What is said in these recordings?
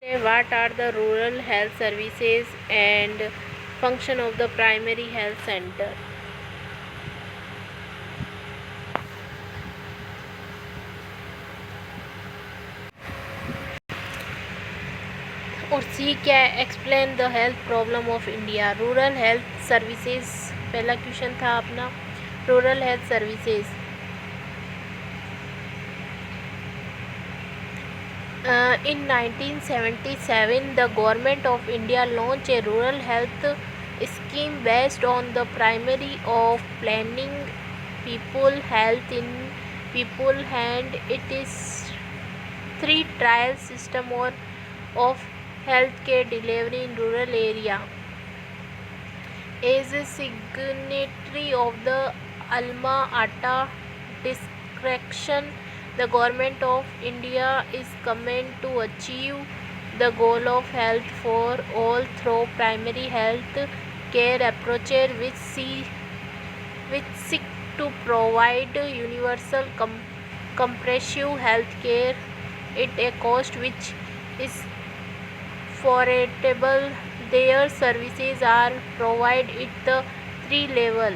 What are the rural health services and function of the primary health center? और सी क्या है, explain the health problem of India. Rural health services पहला question था अपना। Rural health services in 1977 the government of India launched a rural health scheme based on the primary of planning people health in people, and it is three trial system or of healthcare delivery in rural area. As a signatory of the Alma Ata Declaration, the government of India is committed to achieve the goal of health for all through primary health care approaches which seek to provide universal comprehensive health care at a cost which is affordable. Their services are provided at the three level: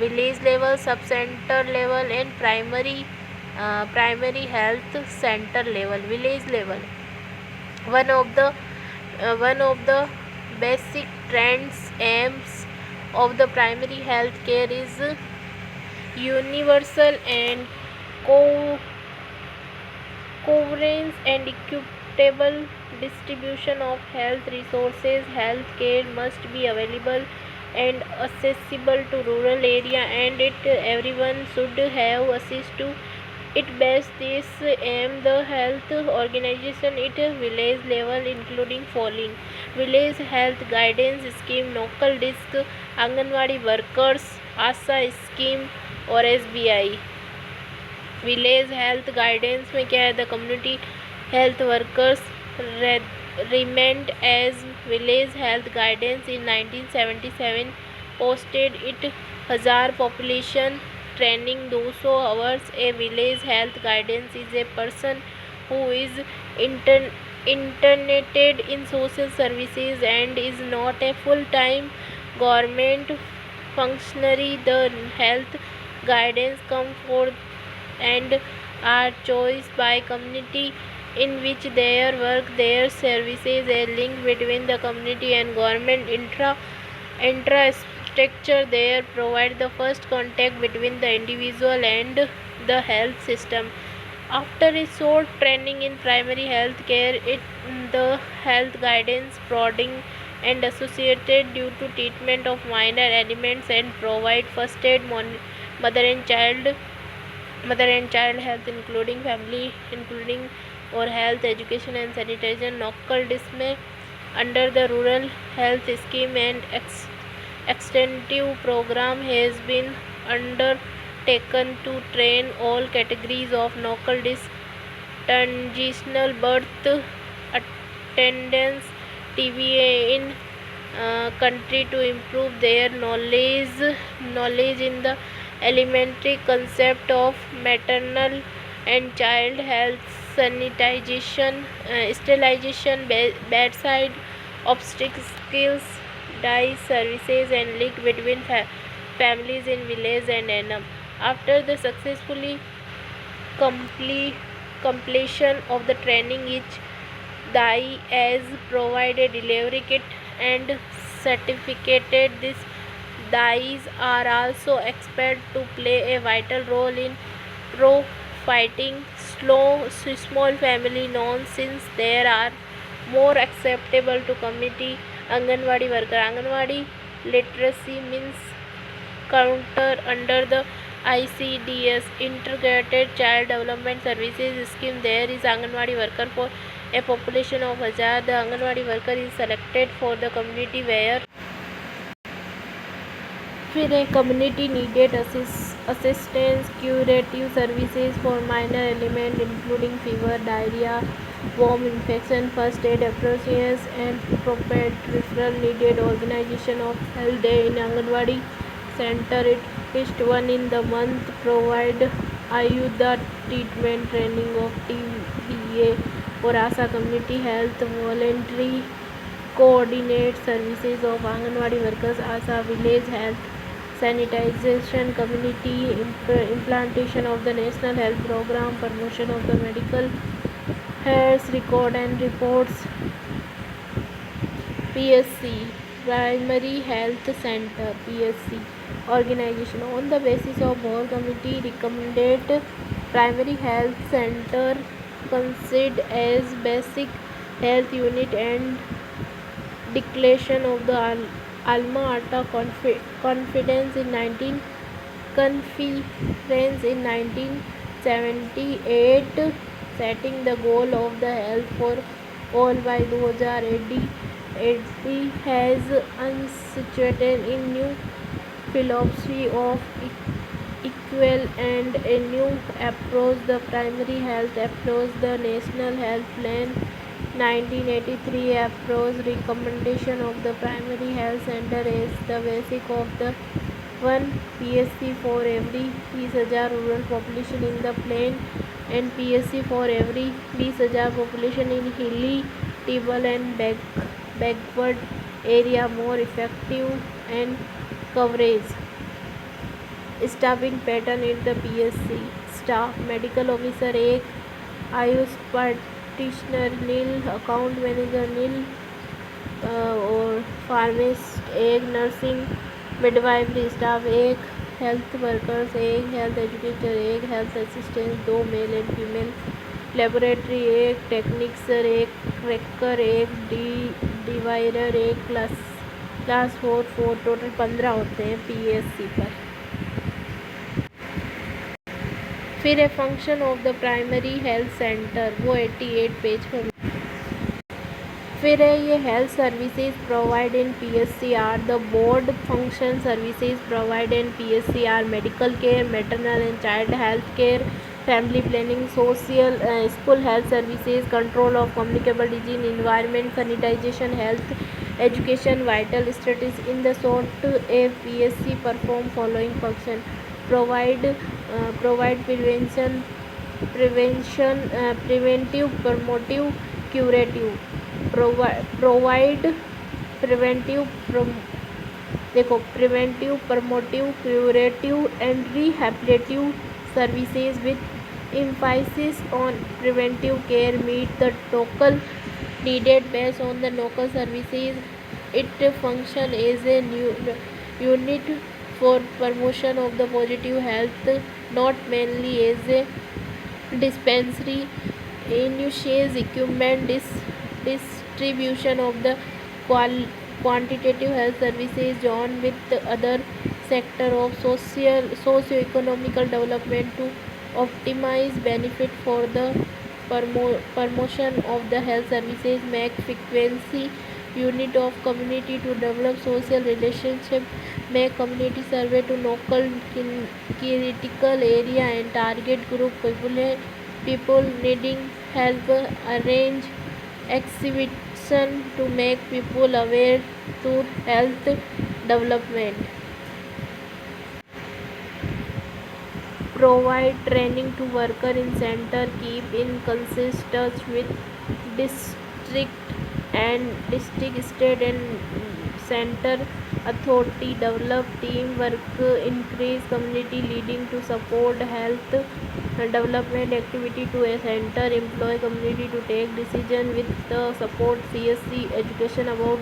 village level, sub-center level, and primary health center level. Village level, one of the basic trends aims of the primary health care is universal and coverage and equitable distribution of health resources. Health care must be available and accessible to rural area, and everyone should have access to it. Best this aim the health organization at village level, including following: village health guidance scheme, local disk, Anganwadi workers, ASA scheme और SBI। Village health guidance में क्या है, the community health workers remained as village health guidance in 1977 posted it 1000 population training 200 hours. A village health guidance is a person who is internated in social services and is not a full-time government functionary. The health guidance come forth and are chosen by community in which their work, their services, a link between the community and government infrastructure. They provide the first contact between the individual and the health system. After a short training in primary health care, the health guidance prodding and associated due to treatment of minor ailments and provide first aid, mother and child health, including or health education and sanitation. Local dismay under the rural health scheme and extensive program has been undertaken to train all categories of local transitional birth attendance TVA in country to improve their knowledge in the elementary concept of maternal and child health, sanitization, sterilization, bedside obstetrics, dye services, and link between families in village and NM. After the successfully completion of the training, each dye has provided delivery kit and certificated. These dyes are also expected to play a vital role in fighting small family loans since they are more acceptable to community. Anganwadi worker, Anganwadi literacy means counter under the ICDS Integrated Child Development Services Scheme. There is Anganwadi worker for a population of 1000. The Anganwadi worker is selected for the community where फिर एक community needed assistance curative services for minor element including fever, diarrhoea, warm infection, first aid approaches, and appropriate referral needed. Organization of health day in Anganwadi center at least one in the month. Provide Ayuda treatment training of TBA or ASA community health voluntary coordinate services of Anganwadi workers, ASA village health sanitization, community implantation of the national health program, promotion of the medical health record and reports. PSC Primary Health Center PSC organization on the basis of Board Committee recommended primary health center considered as basic health unit and declaration of the Alma Ata Conference in 1978, setting the goal of the health for all by 2000 AD has unsituated in new philosophy of equal and a new approach, the primary health approach, the National Health Plan 1983 approach, recommendation of the primary health center as the basic of the one PSC for every 20,000 rural population in the plain and PSC for every 20,000 population in hilly, table and backward area, more effective and coverage. Staffing pattern in the PSC staff medical officer 1, AYUSH practitioner nil, account manager nil और pharmacist 1, nursing midwifery staff 1, health workers 1, health educator 1, health assistant 2 male and female, laboratory 1, technician 1, tracker 1, divider 1, class 4 total 15 होते हैं PSC पर। फिर है function of the primary health centre, वो 88 page पर। फिर है ये health services provide in PSC are the board function services provide in PSC are medical care, maternal and child health care, family planning, social school health services, control of communicable disease, environment, sanitization, health education, vital status. In the short, a PSC perform following function: provide preventive, promotive, curative. Provide preventive, promotive, curative and rehabilitative services with emphasis on preventive care. Meet the total needed based on the local services. It function as a unit for promotion of the positive health, not mainly as a dispensary. Initiates equipment distribution of the quantitative health services joined with the other sector of socio-economical development to optimize benefit for the promotion of the health services. Make frequency unit of community to develop social relationship. Make community survey to local critical area and target group people needing help. Arrange exhibition to make people aware to health development. Provide training to worker in center. Keep in consist touch with district, state and center authority. Develop teamwork. Increase community leading to support health development activity to a center. Employ community to take decision with the support CSC education about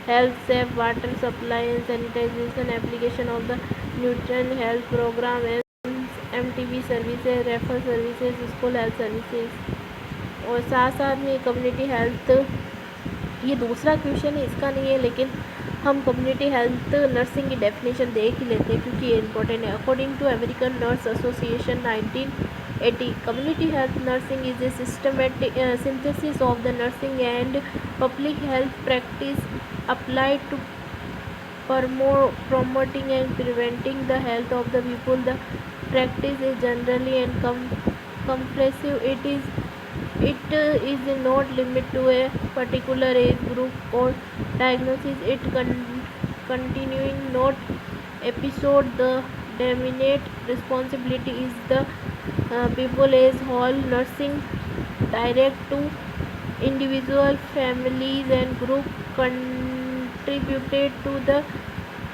health, safe water supply and sanitization, application of the nutrient health program, MTV services, refer services, school health services. और साथ साथ में community health, ये दूसरा question है, इसका नहीं है, लेकिन हम कम्युनिटी हेल्थ नर्सिंग की डेफिनेशन देख ही लेते हैं क्योंकि ये इंपॉर्टेंट है। According to American nurse association 1980, community health nursing is a systematic synthesis of the nursing and public health practice applied to promoting and preventing the health of the people. The practice is generally and comprehensive. It is not limited to a particular age group or diagnosis. It continuing not episode. The dominant responsibility is the people as whole. Nursing direct to individual, families and group contributed to the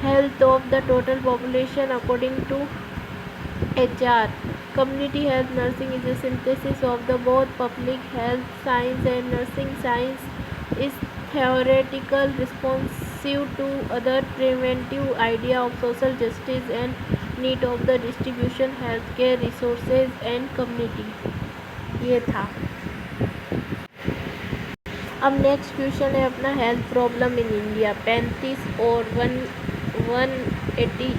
health of the total population according to HR. Community health nursing is a synthesis of the both public health science and nursing science. Is theoretical responsive to other preventive idea of social justice and need of the distribution healthcare resources and community। ये था। अब next question है अपना health problem in India 35 और 183।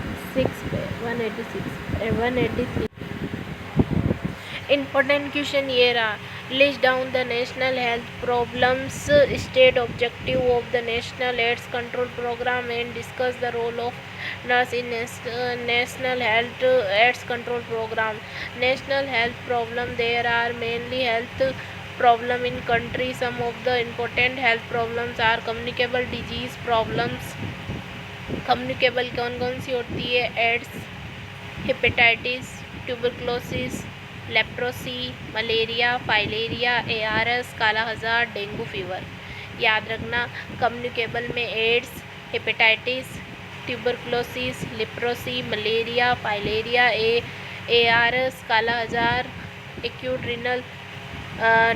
Important question ये रहा, list down the national health problems, state objective of the national AIDS control program and discuss the role of nurse in national health AIDS control program। National health problem, there are mainly health problem in country। Some of the important health problems are communicable disease problems। communicable कौन कौन सी होती है? AIDS, hepatitis, tuberculosis, leprosy, malaria, filaria, ARS, काला हजार, dengue fever. याद रखना, communicable में AIDS, hepatitis, tuberculosis, leprosy, malaria, filaria, ARS, काला हजार, acute renal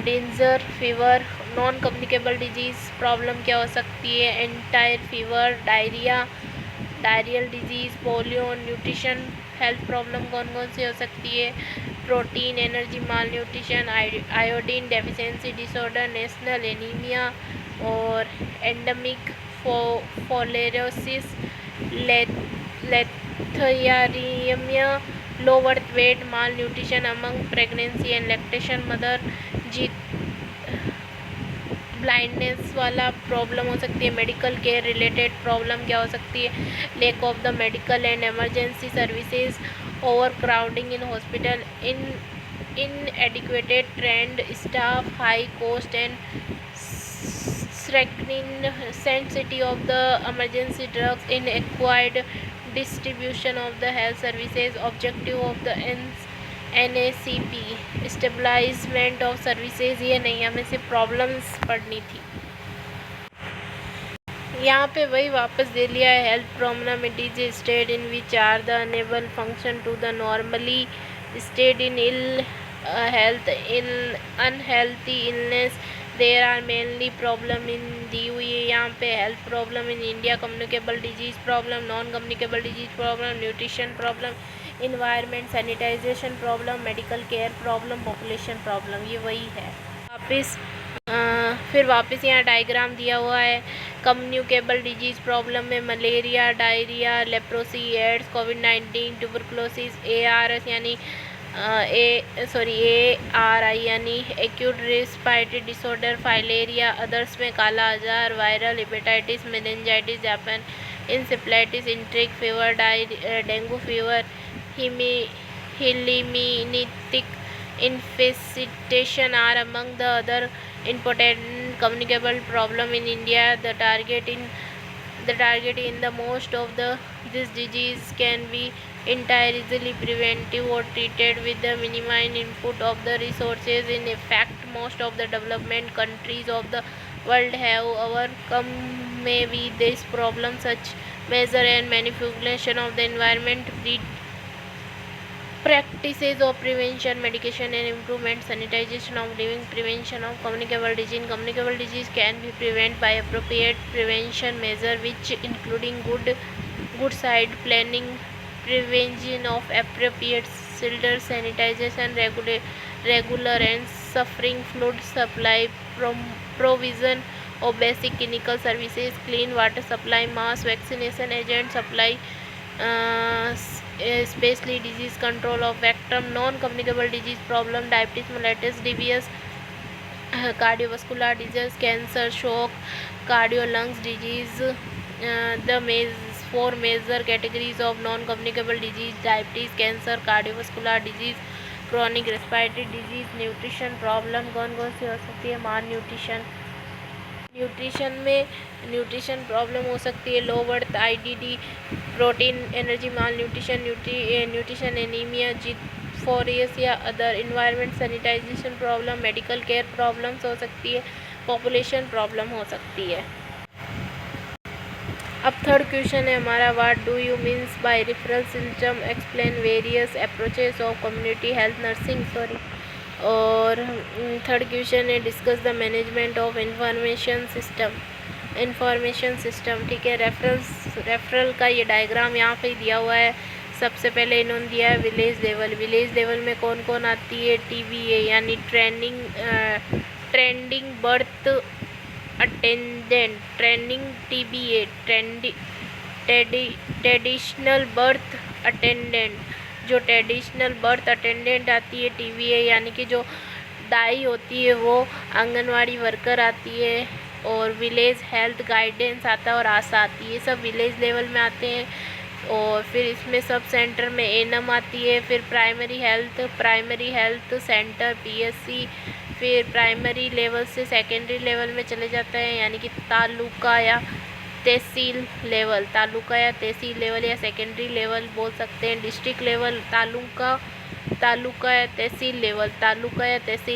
danger fever. Non communicable disease problem क्या हो सकती है? Entire fever, diarrhoea, diarrhoeal disease, polio. Nutrition health problem कौन कौन सी हो सकती है? Protein energy mal nutrition, iodine deficiency disorder, national anaemia और endemic fluorosis, lathyrism, low birth weight, malnutrition among pregnancy and lactation mother. जी blindness वाला problem हो सकती है। मेडिकल केयर रिलेटेड प्रॉब्लम क्या हो सकती है? Lack of the medical and emergency services, over crowding in hospital, inadequate trained staff, high cost and scarcity of the emergency drugs, inadequate distribution of the health services। Objective of the NACP, establishment of services. ये नहीं, हमें सिर्फ problems पढ़नी थी। यहाँ पे वही वापस दे लिया है। Health problem, it is a state in which are the unable function to the normally, state in ill health, in unhealthy illness. There are mainly problem in दी हुई है यहाँ पे। Health problem in India, communicable disease problem, non communicable disease problem, nutrition problem, environment sanitization problem, medical care problem, population problem. ये वही है। फिर वापस यहाँ डायग्राम दिया हुआ है। कम्युनिकेबल डिजीज़ प्रॉब्लम में मलेरिया, डायरिया, लेप्रोसी, एड्स, कोविड-19, ट्यूबरक्लोसिस, ARS यानी ARI यानी acute respiratory disorder, filaria, others में kala azar, viral hepatitis, meningitis, Japan encephalitis, enteric fever, dengue fever, helminthic infestation are among the other important communicable problem in India। The target in the most of this disease can be entirely preventive or treated with the minimum input of the resources। In fact, most of the development countries of the world have overcome maybe this problem such measure and manipulation of the environment, practices of prevention, medication and improvement, sanitization of living, prevention of communicable disease। Communicable disease can be prevented by appropriate prevention measure which including good site planning, prevention of appropriate shelter, sanitization, regular and suffering fluid supply, provision of basic clinical services, clean water supply, mass vaccination agent supply, especially disease control of vector, non-communicable disease problem, diabetes mellitus, DBS, cardiovascular disease, cancer, shock, cardio lungs disease। The 4 major categories of non-communicable disease: diabetes, cancer, cardiovascular disease, chronic respiratory disease। Nutrition problem कौन कौन सी हो सकती है? Mal nutrition. Nutrition में nutrition problem हो सकती है low birth, IDD, protein energy mal nutrition, nutrition anaemia, जिफोरियस या other. Environment sanitization problem, medical care problems हो सकती है। पॉपुलेशन प्रॉब्लम हो सकती है। अब थर्ड क्वेश्चन है हमारा, what do you means by referral system, explain various approaches of community health nursing. और थर्ड क्वेश्चन है, discuss the management of information system. ठीक है, रेफरल का ये डायग्राम यहाँ पे दिया हुआ है। सबसे पहले इन्होंने दिया है विलेज लेवल में कौन कौन आती है, TBA यानी trending birth attendant, TBA traditional birth attendant. जो ट्रेडिशनल बर्थ अटेंडेंट आती है TBA यानी कि जो दाई होती है वो आंगनवाड़ी वर्कर आती है। और विलेज हेल्थ गाइडेंस आता है और आशा आती है, सब विलेज लेवल में आते हैं। और फिर इसमें सब सेंटर में एनम आती है। फिर प्राइमरी हेल्थ सेंटर PSC। फिर प्राइमरी लेवल से सेकेंडरी लेवल में चले जाते हैं यानी कि तालुका या तहसील लेवल या सेकेंडरी लेवल बोल सकते हैं। डिस्ट्रिक्ट लेवल तालुका या तहसील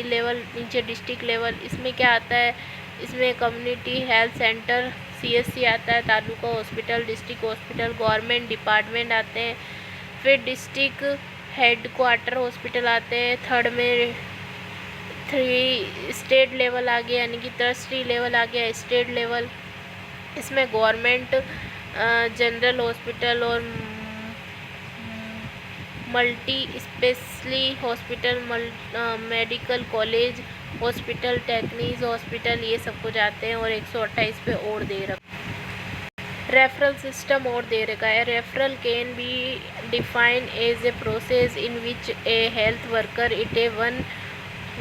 लेवल, नीचे डिस्ट्रिक्ट लेवल। इसमें क्या आता है, इसमें कम्युनिटी हेल्थ सेंटर CSC आता है, taluka hospital, district hospital, government department आते हैं। फिर डिस्ट्रिक्ट हेडक्वार्टर हॉस्पिटल आते हैं। थर्ड में 3 स्टेट लेवल आ गया यानी कि ट्रस्टी लेवल आ गया, स्टेट लेवल। इसमें गवर्नमेंट जनरल हॉस्पिटल और multi specially hospital, medical college hospital, technique hospital, ये सब कुछ आते हैं। और 128 पे और दे रखा रेफरल सिस्टम और दे रखा है। Referral can be defined as a process in which a health worker it a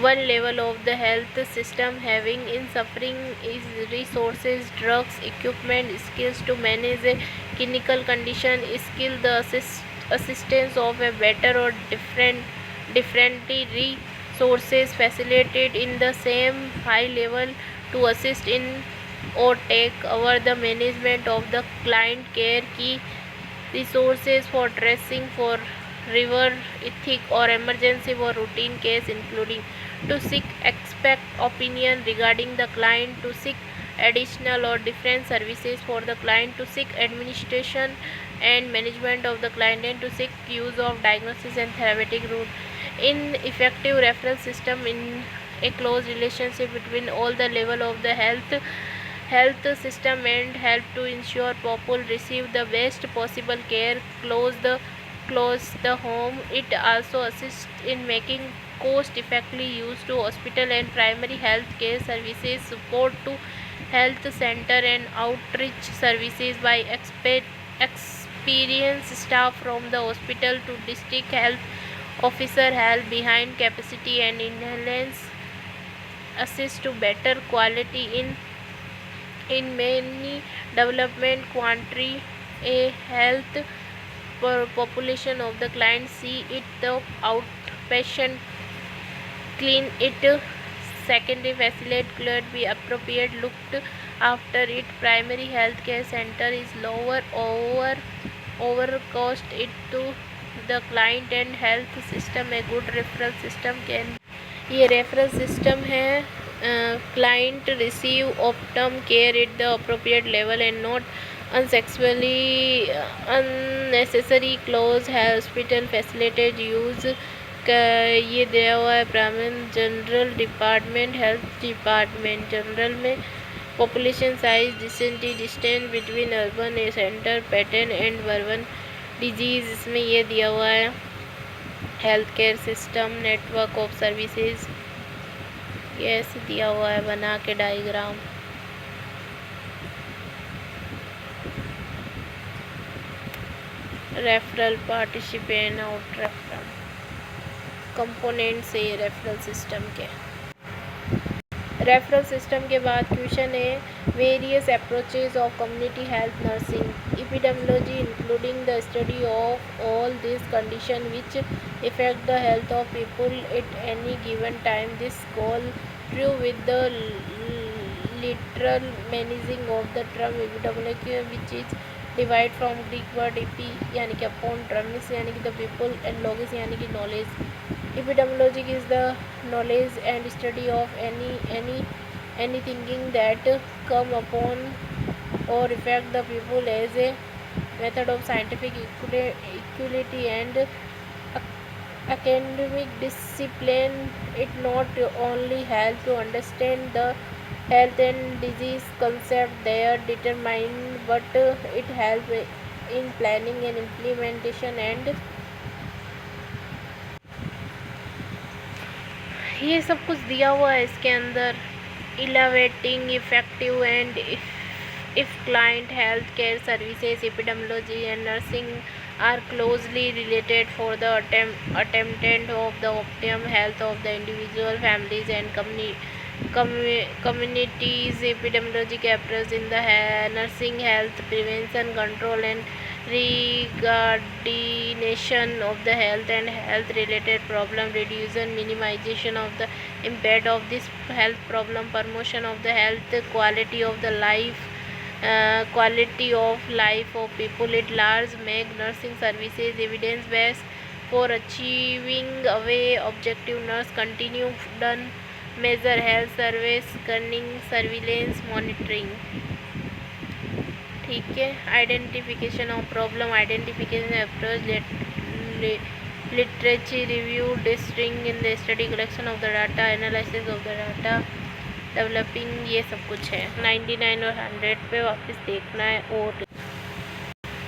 one level of the health system having in suffering is resources, drugs, equipment, skills to manage a clinical condition, skill the assistance of a better or differently resources facilitated in the same high level to assist in or take over the management of the client care, key resources for tracing for river ethic or emergency or routine case including to seek expert opinion regarding the client, to seek additional or different services for the client, to seek administration and management of the client, and to seek use of diagnosis and therapeutic route. In effective referral system in a close relationship between all the level of the health system and help to ensure people receive the best possible care close the home. It also assists in making cost effectively use to hospital and primary health care services, support to health center and outreach services by experienced staff from the hospital to district health officer, help behind capacity and enhance assist to better quality in many development country. A health population of the client see it the outpatient clean it secondary facility could be appropriate looked after it primary health care center is lower over cost it to the client and health system. A good referral system can ये referral system है, client receive optimum care at the appropriate level and not unnecessary close hospital facilities use ये दिया हुआ है। ब्राह्मण general department, health department general में population size, distance between urban centre, pattern and urban disease, इसमें ये दिया हुआ है। Health care system, network of services, ये ऐसे दिया हुआ है बना के diagram. Referral participant out referral component से रेफरल सिस्टम के। रेफरल सिस्टम के बाद क्वेश्चन है various approaches of community health nursing, epidemiology including the study of all this condition which effect the health of people at any given time. This goal true with the literal meaning of the term epidemiology which is divide from Greek word AP यानी कि upon, टर्मिस यानी कि the people, and लॉगिस यानी कि knowledge. Epidemiology is the knowledge and study of any any thinking that come upon or affect the people as a method of scientific equality and academic discipline. It not only help to understand the health and disease concept they are determined, but it help in planning and implementation, and ये सब कुछ दिया हुआ है इसके अंदर. Elevating effective and if client health care services, epidemiology and nursing are closely related for the attainment of the optimum health of the individual, families and communities. Epidemiologic approach in the nursing health prevention, control and coordination of the health and health related problem, reduction minimization of the impact of this health problem, promotion of the health quality of the life, quality of life of people at large, make nursing services evidence based for achieving away objective nurse continue done measure health service scanning surveillance monitoring. ठीक है. Identification of problem, identification approach, literature review, designing in the study, collection of the data, analysis of the data, developing, ये सब कुछ है. 99 और 100 पे वापस देखना है. और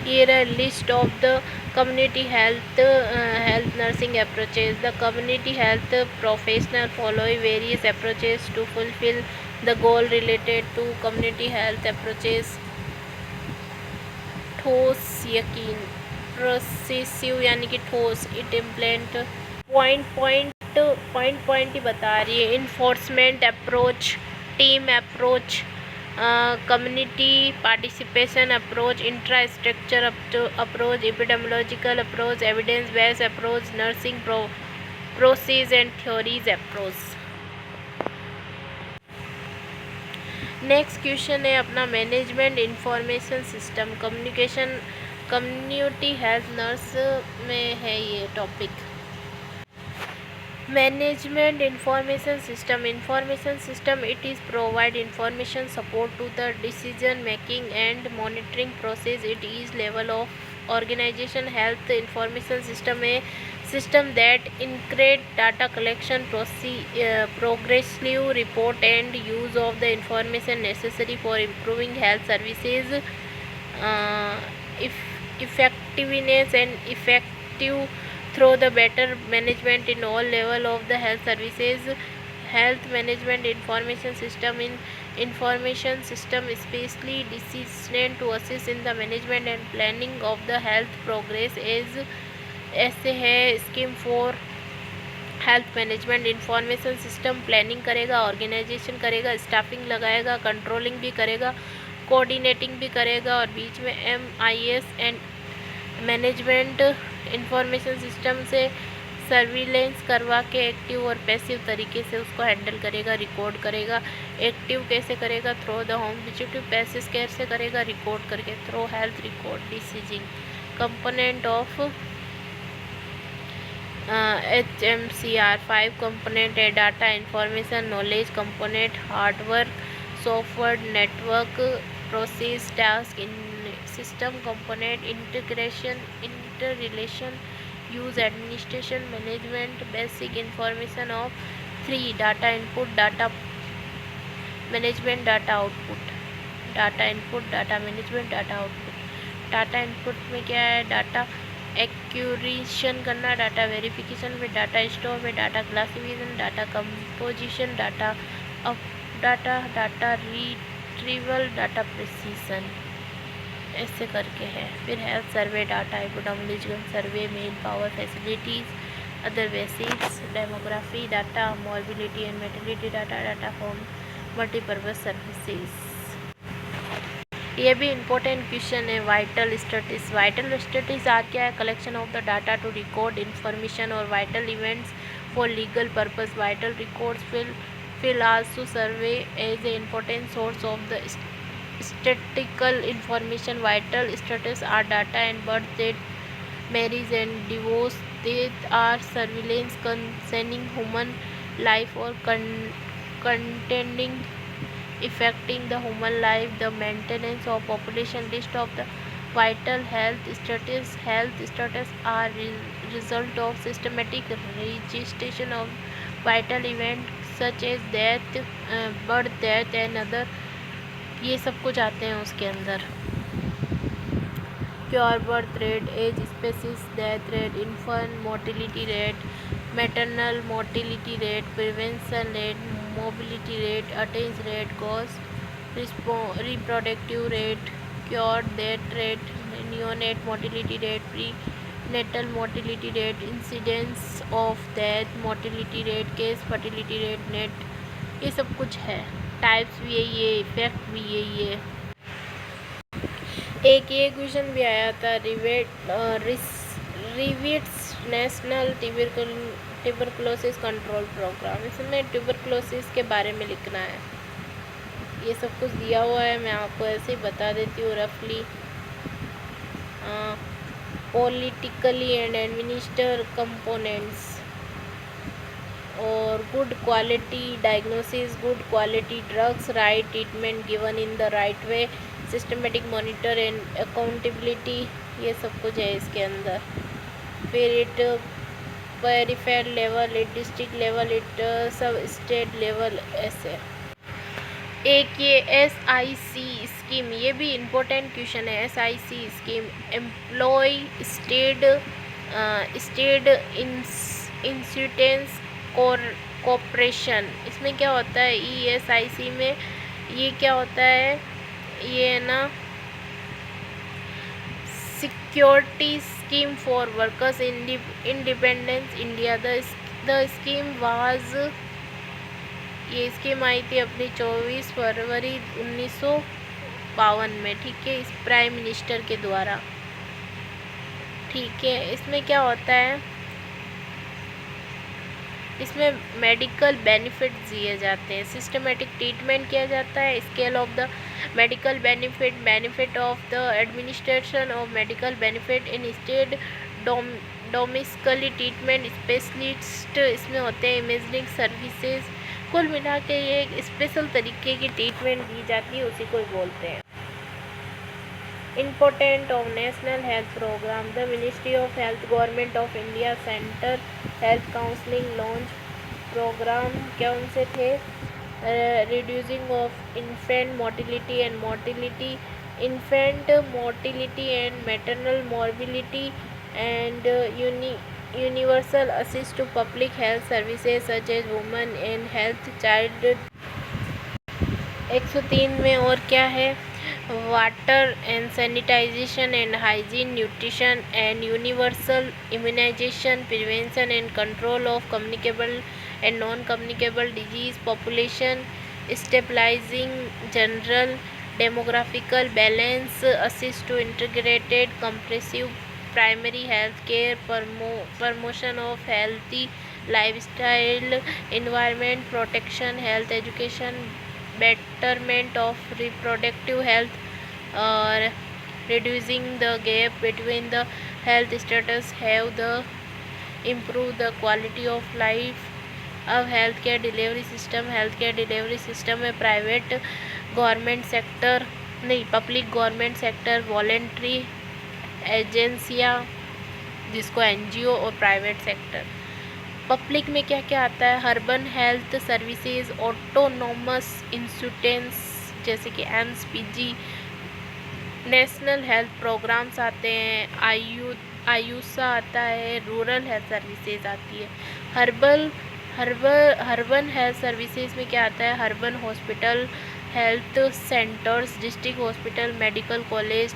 here a list of the community health nursing approaches. The community health professional follow various approaches to fulfill the goal related to community health approaches. ठोस यकीन, प्रोसेसिव यानी कि ठोस, इट इम्प्लेंट, पॉइंट ही बता रही है. Enforcement approach, team approach, community participation approach, infrastructure approach, epidemiological approach, evidence based approach, nursing process and theories approach. Next question है अपना management information system communication community health nurse में है ये topic. Management information system it is provide information support to the decision making and monitoring process. It is level of organization. Health information system a system that include data collection, progressive report and use of the information necessary for improving health services effectiveness and effective through the better management in all level of the health services. Health management information system especially designed to assist in the management and planning of the health progress ऐसे है. Scheme for health management information system planning करेगा, organisation करेगा, staffing लगाएगा, controlling भी करेगा, coordinating भी करेगा और बीच में MIS and management information system से सर्विलेंस करवा के एक्टिव और पैसिव तरीके से उसको हैंडल करेगा, रिकॉर्ड करेगा. एक्टिव कैसे करेगा? Through the home visit. Passive कैसे करेगा? रिकॉर्ड करके through health record deciding. Component of HMCR 5 component है. Data information knowledge component, hardware software network process task in system component, integration interrelation use administration management. Basic information of 3 data input data management data output. Data input data management data output. Data input में क्या है? Data acquisition करना, data verification में, data store में, data classification, data composition, data retrieval, data precision, ऐसे करके है. फिर health survey data, epidemiological survey, man power facilities, other basics, demography data, morbidity and mortality data, data for multipurpose services. ये भी important question है. Vital statistics. Vital statistics क्या है? Collection of the data to record information और vital events for legal purpose. Vital records will also serve as an important source of the statistical information. Vital status are data and birth date, marriage and divorce. They are surveillance concerning human life or containing affecting the human life, the maintenance of population, list of the vital health status are result of systematic registration of vital event such as death, birth, death and other, ये सब कुछ आते हैं उसके अंदर। Cure, birth rate, age, species, death rate, infant mortality rate, maternal mortality rate, prevention rate, mobility rate, अटेंस rate, cause reproductive rate, cure death rate, neonate mortality rate, prenatal mortality rate, incidence of death, mortality rate, case fertility rate, net, ये सब कुछ है। Types भी यही है, effect भी यही है। एक ये क्वेश्चन भी आया था, रिविट्स नेशनल ट्यूबरकुलोसिस कंट्रोल प्रोग्राम, इसमें ट्यूबरकुलोसिस के बारे में लिखना है। ये सब कुछ दिया हुआ है, मैं आपको ऐसे ही बता देती हूँ रफली। पॉलिटिकली एंड एडमिनिस्टर कंपोनेंट्स और good quality diagnosis, good quality drugs, right treatment given in the right way, systematic monitor and accountability, ये सब कुछ है इसके अंदर। फिर it peripheral level, it district level, it सब स्टेट लेवल, ऐसे। एक ये SIC स्कीम, ये भी इम्पोर्टेंट क्वेश्चन है। SIC scheme, employ state insurance corporation, इसमें क्या होता है? ESIC में ये क्या होता है? ये है ना security scheme for workers independence India. The scheme was, ये स्कीम आई थी अपनी 24 फरवरी 1952 में, ठीक है, इस प्राइम मिनिस्टर के द्वारा, ठीक है। इसमें क्या होता है? इसमें मेडिकल बेनिफिट दिए जाते हैं, सिस्टमेटिक ट्रीटमेंट किया जाता है, scale of the medical benefit of the administration of medical benefit in state, domiciliary treatment specialist इसमें होते हैं, इमेजिंग सर्विसेज। कुल मिला के ये एक स्पेशल तरीके की ट्रीटमेंट दी जाती है, उसी को बोलते हैं। Important of national health programme, the ministry of health, government of India, centre health counselling launch programme कौन से थे? Reducing of infant mortality and mortality, infant mortality and maternal morbidity and universal assist to public health services such as women and health child. 103 में और क्या है? Water and sanitization and hygiene, nutrition and universal immunization, prevention and control of communicable and non communicable disease, population stabilizing, general demographical balance, assist to integrated compressive primary health care, promotion of healthy lifestyle, environment protection, health education, betterment of reproductive health, or reducing the gap between the health status, have the improve the quality of life। अब health care delivery system में private government sector नहीं, public government sector, voluntary एजेंसियाँ जिसको NGO, और private sector. Public में क्या क्या आता है? Urban health services, autonomous institutes जैसे कि AIIMS, PG, national health programs आते हैं, आयुषा आता है, रूरल हेल्थ सर्विसेज आती है। अर्बन हेल्थ सर्विसेज में क्या आता है? Urban hospital, health centres, district hospital, medical college,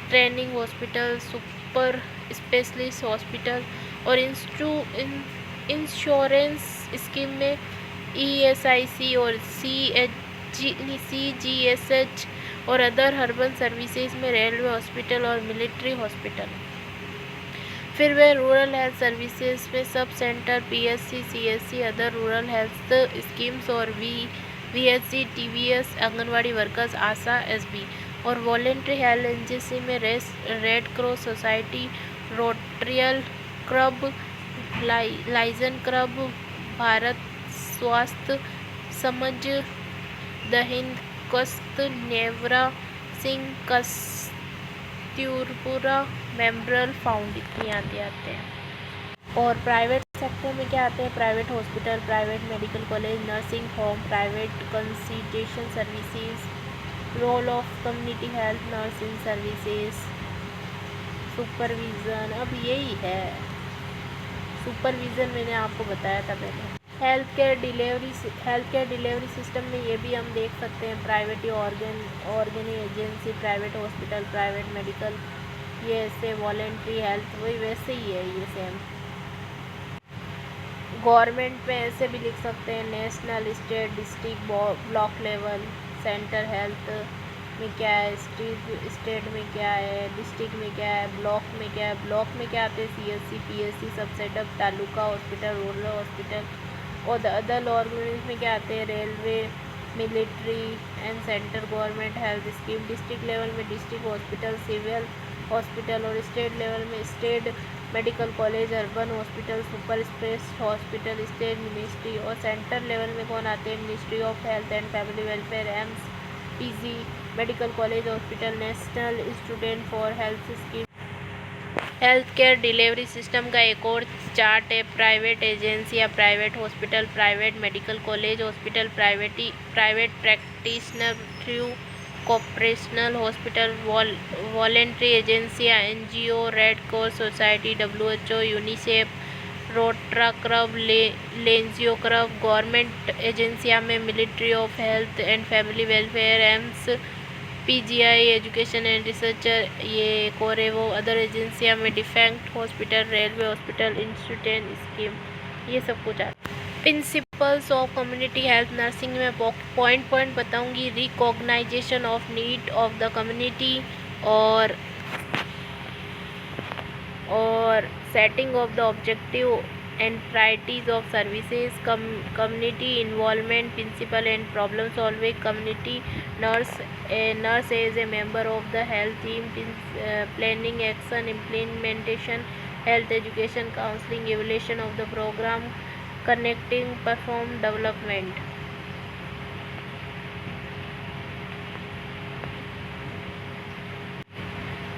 training hospital, super specialist hospital. और इंश्योरेंस स्कीम में ESIC और CGSH और अदर अर्बन सर्विसेज में रेलवे हॉस्पिटल और मिलिट्री हॉस्पिटल। फिर वे रूरल हेल्थ सर्विसेज में sub centre, PSC, CSC, other rural health schemes और VHC, TVS, anganwadi workers, ASHA, SB। और वॉलेंट्री हेल्थ एजेंसी में red cross society, rotary club, लाइजन क्लब, भारत स्वास्थ्य समझ, द हिंद, कस्त, नेवरा सिंह, कस्तूरपुरा मेमोरियल फाउंड, इतनी आते हैं। और प्राइवेट सेक्टर में क्या आते हैं? Private hospital, private medical college, nursing home, private consultation services, role of community health nursing services, supervision. अब यही है सुपरविज़न, मैंने आपको बताया था पहले। हेल्थ केयर डिलीवरी सिस्टम में ये भी हम देख सकते हैं, private organ agency, private hospital, private medical, ये ऐसे वॉलेंट्री हेल्थ, वही वैसे ही है ये सेम। गवर्नमेंट में ऐसे भी लिख सकते हैं, national, state, district, block level, centre health में क्या है, स्टेट में क्या है, डिस्ट्रिक्ट में क्या है, ब्लॉक में क्या है। ब्लॉक में क्या आते हैं? CSC, PSC, सब setup, taluka hospital, rural hospital. और अदर ऑर्गेनाइजेशन में क्या आते हैं? Railway, military and central government health scheme. District level में डिस्ट्रिक्ट हॉस्पिटल, सिविल हॉस्पिटल। और स्टेट लेवल में state medical college, urban hospital, super specialist hospital, state ministry. और centre level में कौन आते हैं? Ministry of health and family welfare, AIIMS, PG medical college hospital, national institute for health scheme. Health care delivery system का एक और chart है, private agency या private hospital, private medical college hospital, private practitioner through corporational hospital, voluntary एजेंसियाँ, NGO, red cross society, WHO, UNICEF, rotary club, लेंजियो club. Government एजेंसियाँ में military of health and family welfare, AIIMS, PGI education and researcher, ये एक और है वो। Other एजेंसियाँ में defence hospital, railway hospital, institute scheme, ये सब कुछ आता है। Principles of community health nursing में पॉइंट बताऊंगी। Recognization of need of the community और setting of the objective and priorities of services, community involvement, principle and problem solving, community nurse as a member of the health team, planning, action, implementation, health education, counseling, evaluation of the program, connecting, perform, development.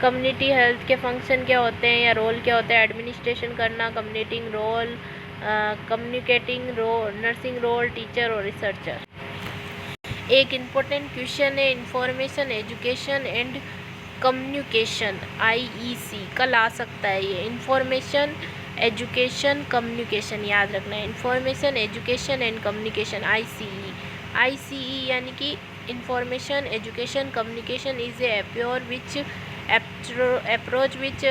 Community health के function क्या होते हैं या role क्या होता है? Administration करना, communicating role, nursing role, teacher और रिसर्चर। एक इम्पोर्टेंट क्वेश्चन है, information education and communication, IEC कल आ सकता है ये। इंफॉर्मेशन एजुकेशन कम्युनिकेशन याद रखना है, information education and communication, ICE यानी कि information education communication is a approach which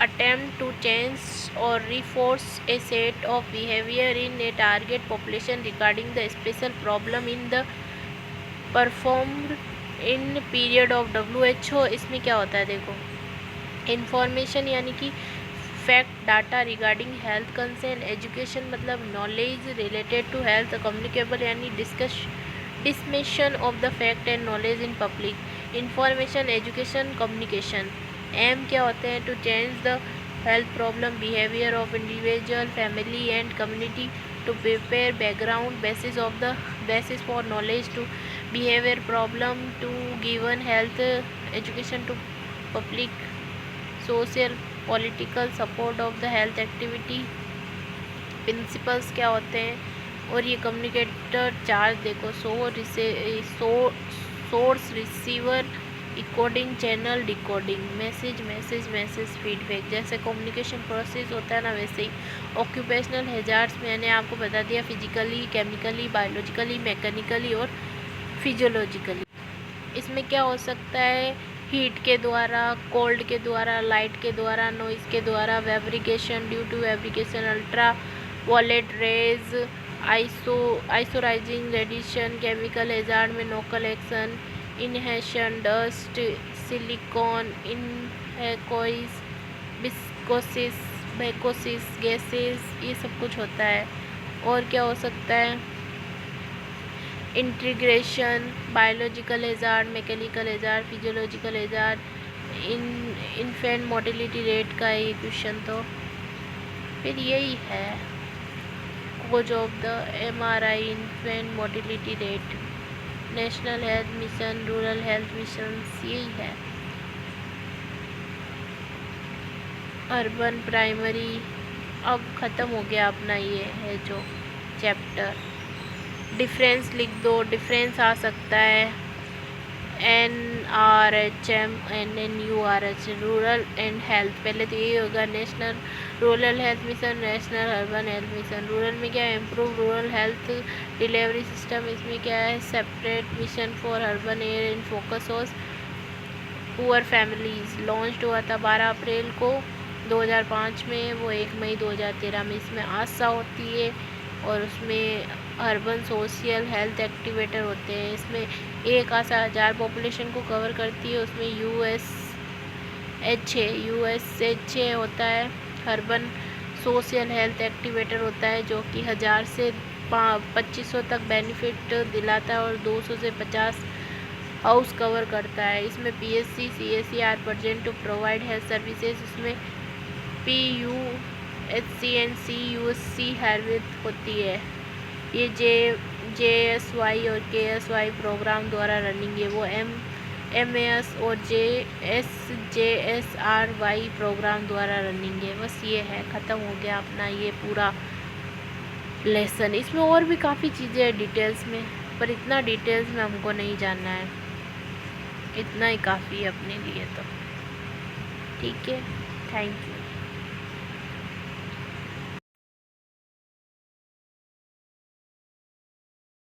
attempt to change or reinforce a set of behavior in a target population regarding the special problem in the performed in period of WHO। इसमें क्या होता है देखो, information यानी कि fact data regarding health concern, education मतलब knowledge related to health, communicable यानी dissemination of the fact and knowledge in public, information education communication. Aim क्या होते हैं? To change the health problem behaviour of individual, family and community, to prepare background basis for knowledge to behavior problem, to given health education to public, social political support of the health activity। Principles क्या होते हैं? और ये communicator charge देखो, source, receiver, encoding, channel, decoding, message, feedback. जैसे communication process होता है ना, वैसे ही ऑक्यूपेशनल हैजार्ड्स मैंने आपको बता दिया, फिजिकली, केमिकली, बायोलॉजिकली, मैकेनिकली और फिजियोलॉजिकली। इसमें क्या हो सकता है? हीट के द्वारा, कोल्ड के द्वारा, लाइट के द्वारा, नॉइज़ के द्वारा, vibration, due to vibration, ultra violet rays, ionizing radiation, chemical hazard में local action, inhalation, dust, silicon, इनहेकोइस, विस्कोसिस, गैसेस, ये सब कुछ होता है। और क्या हो सकता है? Integration, biological hazard, mechanical hazard, physiological hazard, infant mortality rate का ये क्वेश्चन तो फिर यही है, cause of the MRI infant mortality rate. National health mission, rural health mission, यही है। अर्बन प्राइमरी अब ख़त्म हो गया अपना, ये है जो चैप्टर। डिफरेंस लिख दो, डिफरेंस आ सकता है NRHM NNURH, rural and health. पहले तो यही होगा, national rural health mission, national urban health mission. Rural में क्या है, improve rural health delivery system. इसमें क्या है, separate mission for urban air and focus on poor families. Launch हुआ था 12 अप्रैल को 2005 में, वो 1 मई 2013 में। इसमें आशा होती है और उसमें अर्बन सोशल हेल्थ एक्टिवेटर होते हैं। इसमें एक आशा 1000 पॉपुलेशन को कवर करती है। उसमें USH होता है, अर्बन सोशल हेल्थ एक्टिवेटर होता है, जो कि 1000 से 2500 तक बेनिफिट दिलाता है और 200 से 50 हाउस कवर करता है। इसमें PSC CSC are present to provide health services. इसमें PUHC एंड CUSC हैवियत होती है। ये JSY और KSY प्रोग्राम द्वारा रनिंग है। वो MAS और JSRY प्रोग्राम द्वारा रनिंग है। बस ये है, ख़त्म हो गया अपना ये पूरा लेसन। इसमें और भी काफ़ी चीज़ें हैं डिटेल्स में, पर इतना डिटेल्स में हमको नहीं जानना है, इतना ही काफ़ी है अपने लिए। तो ठीक है, थैंक यू।